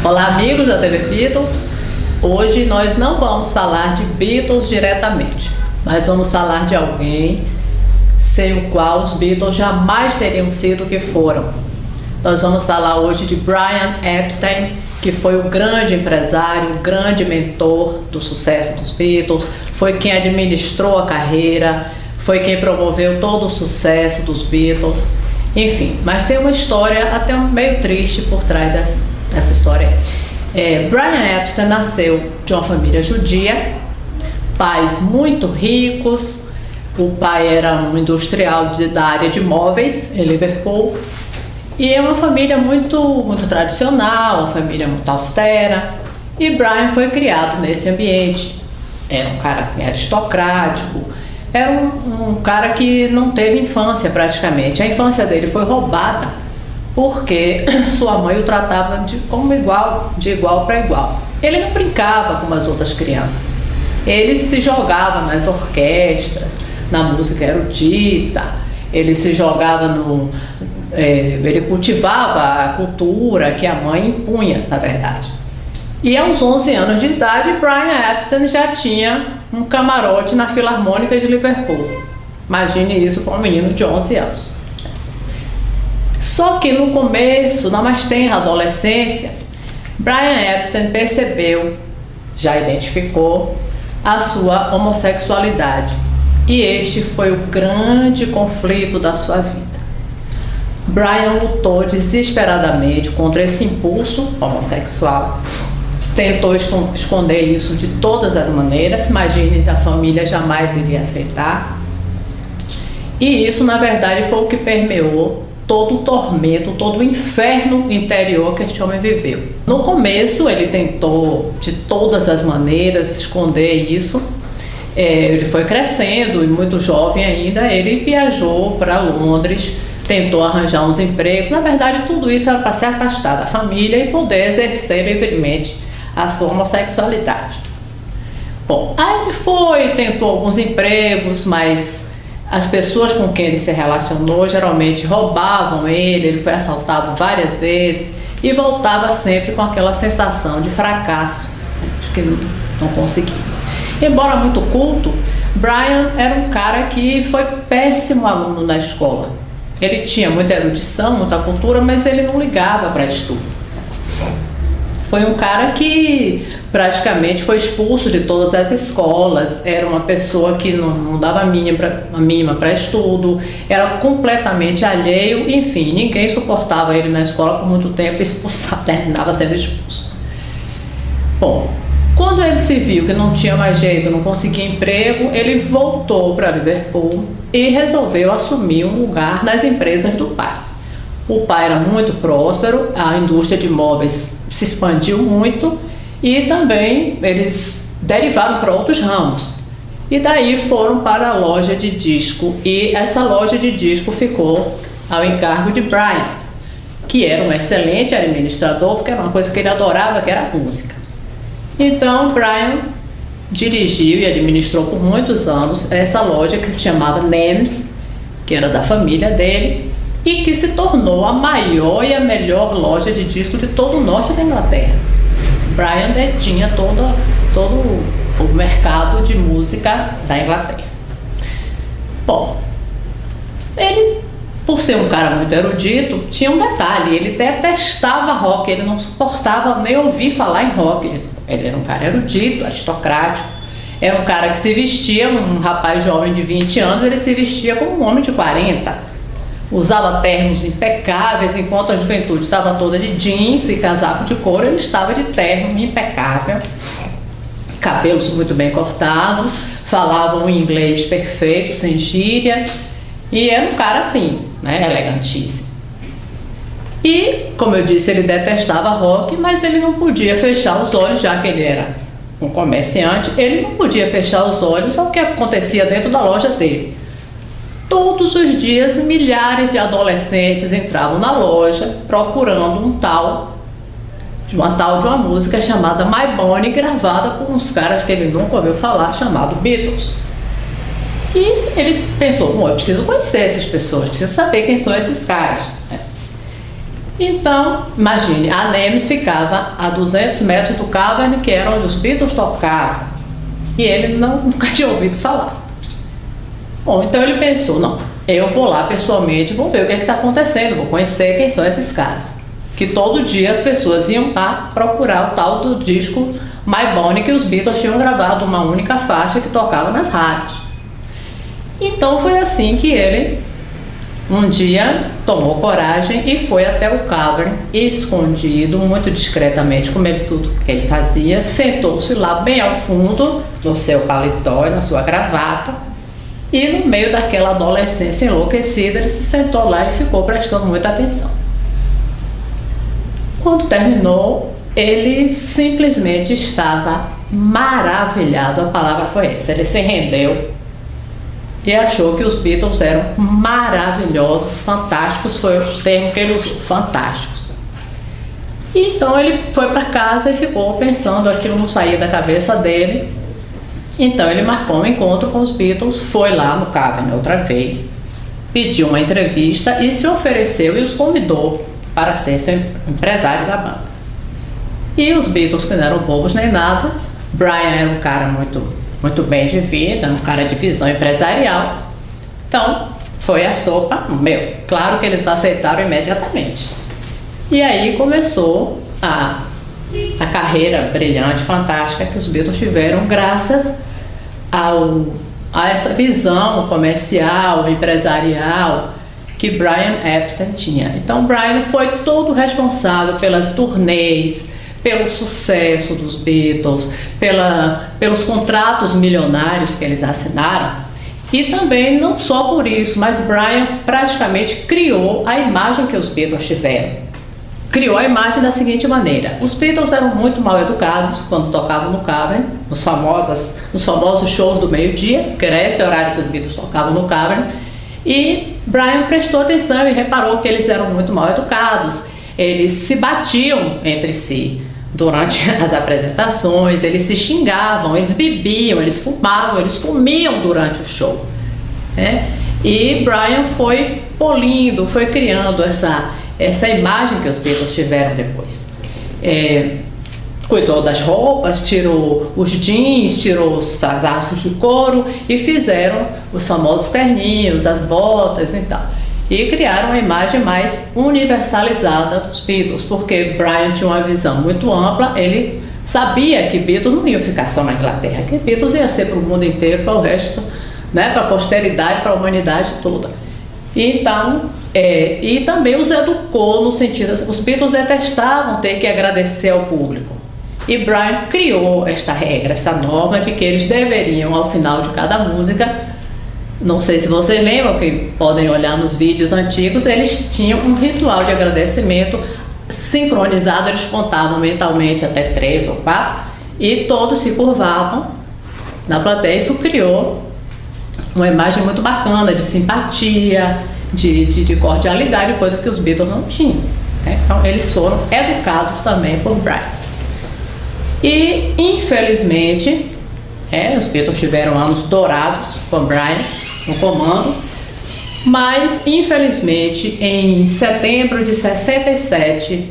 Olá, amigos da TV Beatles. Hoje nós não vamos falar de Beatles diretamente, mas vamos falar de alguém sem o qual os Beatles jamais teriam sido o que foram. Nós vamos falar hoje de Brian Epstein, que foi o grande empresário, o grande mentor do sucesso dos Beatles, foi quem administrou a carreira, foi quem promoveu todo o sucesso dos Beatles, enfim. Mas tem uma história até meio triste por trás dessa história. Brian Epstein nasceu de uma família judia, pais muito ricos. O pai era um industrial da área de móveis em Liverpool, e é uma família muito tradicional, uma família muito austera. E Brian foi criado nesse ambiente. Era um cara assim aristocrático, era um cara que não teve infância praticamente. A infância dele foi roubada porque sua mãe o tratava como igual, de igual para igual. Ele não brincava como as outras crianças. Ele se jogava nas orquestras, na música erudita, ele se jogava ele cultivava a cultura que a mãe impunha, na verdade. E aos 11 anos de idade, Brian Epstein já tinha um camarote na Filarmônica de Liverpool. Imagine isso para um menino de 11 anos. Só que no começo, na mais tenra adolescência, Brian Epstein percebeu, já identificou, a sua homossexualidade. E este foi o grande conflito da sua vida. Brian lutou desesperadamente contra esse impulso homossexual. Tentou esconder isso de todas as maneiras. Imagine, a família jamais iria aceitar. E isso, na verdade, foi o que permeou todo o tormento, todo o inferno interior que este homem viveu. No começo, ele tentou de todas as maneiras esconder isso. Ele foi crescendo e muito jovem ainda, ele viajou para Londres, tentou arranjar uns empregos. Na verdade, tudo isso era para se afastar da família e poder exercer livremente a sua homossexualidade. Bom, aí ele tentou alguns empregos, mas as pessoas com quem ele se relacionou geralmente roubavam ele foi assaltado várias vezes e voltava sempre com aquela sensação de fracasso, de que não conseguia. Embora muito culto, Brian era um cara que foi péssimo aluno na escola. Ele tinha muita erudição, muita cultura, mas ele não ligava para estudo. Foi um cara que praticamente foi expulso de todas as escolas, era uma pessoa que não dava a mínima para estudo, era completamente alheio, enfim, ninguém suportava ele na escola por muito tempo, terminava sendo expulso. Bom, quando ele se viu que não tinha mais jeito, não conseguia emprego, ele voltou para Liverpool e resolveu assumir um lugar nas empresas do pai. O pai era muito próspero, a indústria de móveis se expandiu muito e também eles derivaram para outros ramos. E daí foram para a loja de disco, e essa loja de disco ficou ao encargo de Brian, que era um excelente administrador, porque era uma coisa que ele adorava, que era a música. Então Brian dirigiu e administrou por muitos anos essa loja que se chamava Nems, que era da família dele, e que se tornou a maior e a melhor loja de disco de todo o norte da Inglaterra. Brian detinha todo o mercado de música da Inglaterra. Bom, ele, por ser um cara muito erudito, tinha um detalhe: ele detestava rock, ele não suportava nem ouvir falar em rock. Ele era um cara erudito, aristocrático, era um cara que se vestia, um rapaz jovem de 20 anos, ele se vestia como um homem de 40. Usava ternos impecáveis, enquanto a juventude estava toda de jeans e casaco de couro, ele estava de terno impecável, cabelos muito bem cortados, falava um inglês perfeito, sem gíria, e era um cara assim, né, elegantíssimo. E, como eu disse, ele detestava rock, mas ele não podia fechar os olhos, já que ele era um comerciante, ele não podia fechar os olhos ao que acontecia dentro da loja dele. Todos os dias, milhares de adolescentes entravam na loja procurando uma música chamada My Bonnie, gravada por uns caras que ele nunca ouviu falar, chamado Beatles. E ele pensou, bom, eu preciso conhecer essas pessoas, preciso saber quem são esses caras. Então, imagine, a Nemes ficava a 200 metros do Cavern, que era onde os Beatles tocavam, e ele nunca tinha ouvido falar. Bom, então ele pensou, não, eu vou lá pessoalmente, vou ver o que está acontecendo, vou conhecer quem são esses caras. Que todo dia as pessoas iam lá procurar o tal do disco My Bonnie, que os Beatles tinham gravado uma única faixa que tocava nas rádios. Então foi assim que ele um dia tomou coragem e foi até o Cavern, escondido, muito discretamente, como ele tudo que ele fazia, sentou-se lá bem ao fundo, no seu paletó e na sua gravata, e no meio daquela adolescência enlouquecida, ele se sentou lá e ficou prestando muita atenção. Quando terminou, ele simplesmente estava maravilhado, a palavra foi essa, ele se rendeu e achou que os Beatles eram maravilhosos, fantásticos, foi o termo que ele usou, fantásticos. E então ele foi para casa e ficou pensando, aquilo não saía da cabeça dele. Então ele marcou um encontro com os Beatles, foi lá no Cavern outra vez, pediu uma entrevista e se ofereceu e os convidou para ser seu empresário da banda. E os Beatles, que não eram bobos nem nada, Brian era um cara muito bem de vida, um cara de visão empresarial. Então, foi a sopa, claro que eles aceitaram imediatamente. E aí começou a carreira brilhante, fantástica que os Beatles tiveram graças a essa visão comercial, empresarial que Brian Epstein tinha. Então, Brian foi todo responsável pelas turnês, pelo sucesso dos Beatles, pelos contratos milionários que eles assinaram, e também não só por isso, mas Brian praticamente criou a imagem que os Beatles tiveram. Criou a imagem da seguinte maneira: os Beatles eram muito mal educados quando tocavam no Cavern, nos famosos shows do meio-dia, que era esse horário que os Beatles tocavam no Cavern, e Brian prestou atenção e reparou que eles eram muito mal educados, eles se batiam entre si durante as apresentações, eles se xingavam, eles bebiam, eles fumavam, eles comiam durante o show, né? E Brian foi polindo, foi criando essa imagem que os Beatles tiveram depois. Cuidou das roupas, tirou os jeans, tirou os casaços de couro e fizeram os famosos terninhos, as botas e tal. E criaram uma imagem mais universalizada dos Beatles, porque Brian tinha uma visão muito ampla, ele sabia que Beatles não ia ficar só na Inglaterra, que Beatles ia ser para o mundo inteiro, para o resto, né, para a posteridade, para a humanidade toda. Então, e também os educou no sentido, os Beatles detestavam ter que agradecer ao público. E Brian criou esta regra, essa norma de que eles deveriam, ao final de cada música, não sei se vocês lembram, que podem olhar nos vídeos antigos, eles tinham um ritual de agradecimento sincronizado, eles contavam mentalmente até 3 ou 4 e todos se curvavam na plateia. Isso criou uma imagem muito bacana de simpatia, de cordialidade, coisa que os Beatles não tinham, né? Então eles foram educados também por Brian. E infelizmente, os Beatles tiveram anos dourados com Brian no comando, mas infelizmente em setembro de 67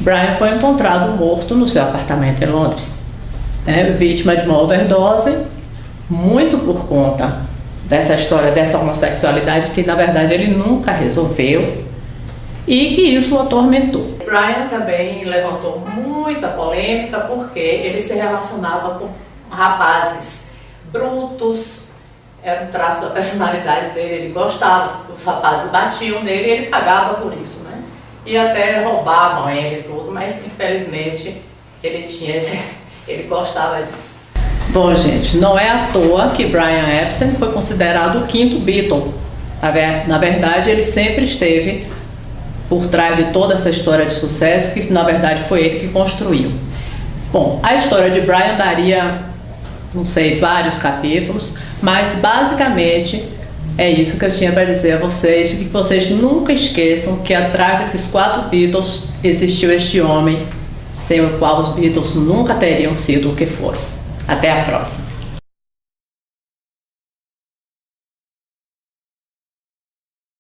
Brian foi encontrado morto no seu apartamento em Londres, vítima de uma overdose, muito por conta dessa história, dessa homossexualidade que na verdade ele nunca resolveu e que isso o atormentou. Brian também levantou muita polêmica porque ele se relacionava com rapazes brutos, era um traço da personalidade dele, ele gostava, os rapazes batiam nele e ele pagava por isso, né? E até roubavam ele e tudo, mas infelizmente ele gostava disso. Bom, gente, não é à toa que Brian Epstein foi considerado o quinto Beatle. Na verdade, ele sempre esteve por trás de toda essa história de sucesso, que na verdade foi ele que construiu. Bom, a história de Brian daria, não sei, vários capítulos, mas basicamente é isso que eu tinha para dizer a vocês, que vocês nunca esqueçam que atrás desses 4 Beatles existiu este homem, sem o qual os Beatles nunca teriam sido o que foram. Até a próxima!